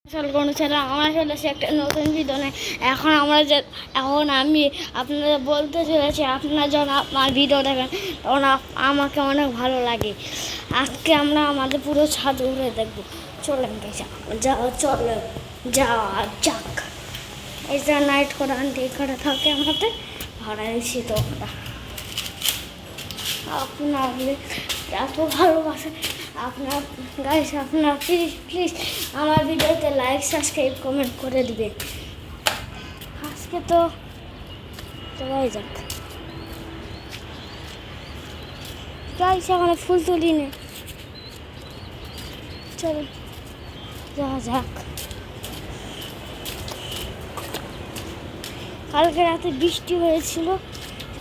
আমার চলে সে একটা নতুন ভিডিও নেই। এখন আমি আপনারা বলতে চলেছি, আপনারা যখন আমার ভিডিও দেখেন তখন আমাকে অনেক ভালো লাগে। আজকে আমরা আমাদের পুরো ছাদ উড়ে দেখবো। চলেন যাওয়া যাক। এই যে নাইট করে আনতে এখানে থাকে আমাদের ভাড়া নিচ্ছি, তো আপনাদের এত ভালোবাসে আপনার গাইস, আপনারা প্লিজ আমার ভিডিওতে লাইক সাবস্ক্রাইব কমেন্ট করে দিবেন। আজকে তো যাই যাক গাইস, এখন ফুল তুলি নে, চলো যাওয়া যাক। কালকে রাতে বৃষ্টি হয়েছিল,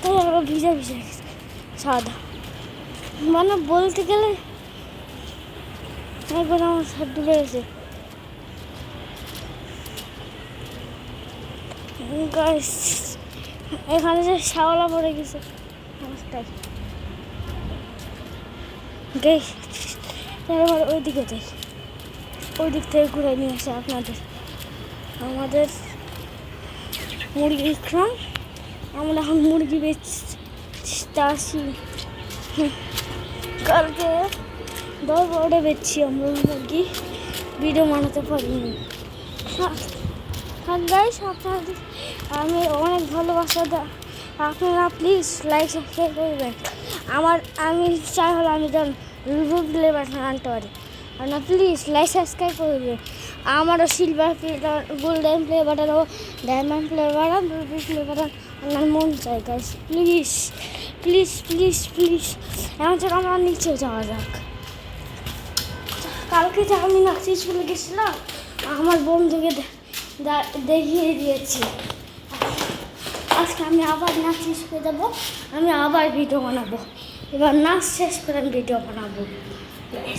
তাই আমরা ভিজা সাদা, মানে বলতে গেলে একবার আমার ছাদ ডুবে গেছে। এখানে যে শ্যাওলা পড়ে গেছে রাস্তায়, এবার ওইদিকে যাই, ওই দিক থেকে ঘুরে নিয়ে আসে আপনাদের আমাদের মুরগির খাম। আমরা এখন মুরগি বেচতে আসি, কালকে 10-12টা বেচছি আমরা মুরগি, ভিডিও বানাতে পারিনি। গাইস, আপনাদের আমি অনেক ভালোবাসা, আপনারা প্লিজ লাইক সাবস্ক্রাইব করবেন। আমি চাই হলো আমি যেন রুবি প্লে বাটন আনতে পারি, আপনারা প্লিজ লাইক সাবস্ক্রাইব করবেন। আমারও silver play, golden play button ও diamond play button, ruby play button আমার মন চাই গাইস, প্লিজ। এখন চলো আমরা নিচে যাওয়া যাক। কালকে যে আমি নাচি চলে গেছিলাম, আমার বন্ধুকে দেখিয়ে দিয়েছি। আজকে আমি আবার নাচ শিখে যাবো, আমি আবার ভিডিও বানাবো। এবার নাচ শেষ করে আমি ভিডিও বানাবো।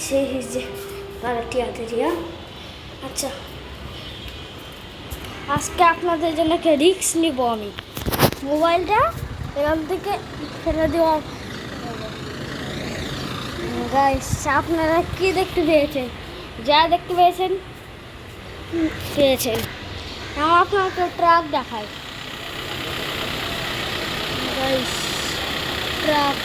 সেই যে টিয়া। আচ্ছা, আজকে আপনাদের জন্য একটা রিস্ক নিব আমি। মোবাইলটা এখান থেকে ফেলে দেওয়ার। গাইস, আপনারা কি দেখতে পেয়েছেন? যা দেখতে পেয়েছেন আপনাকে ট্রাক দেখায়। Guys, truck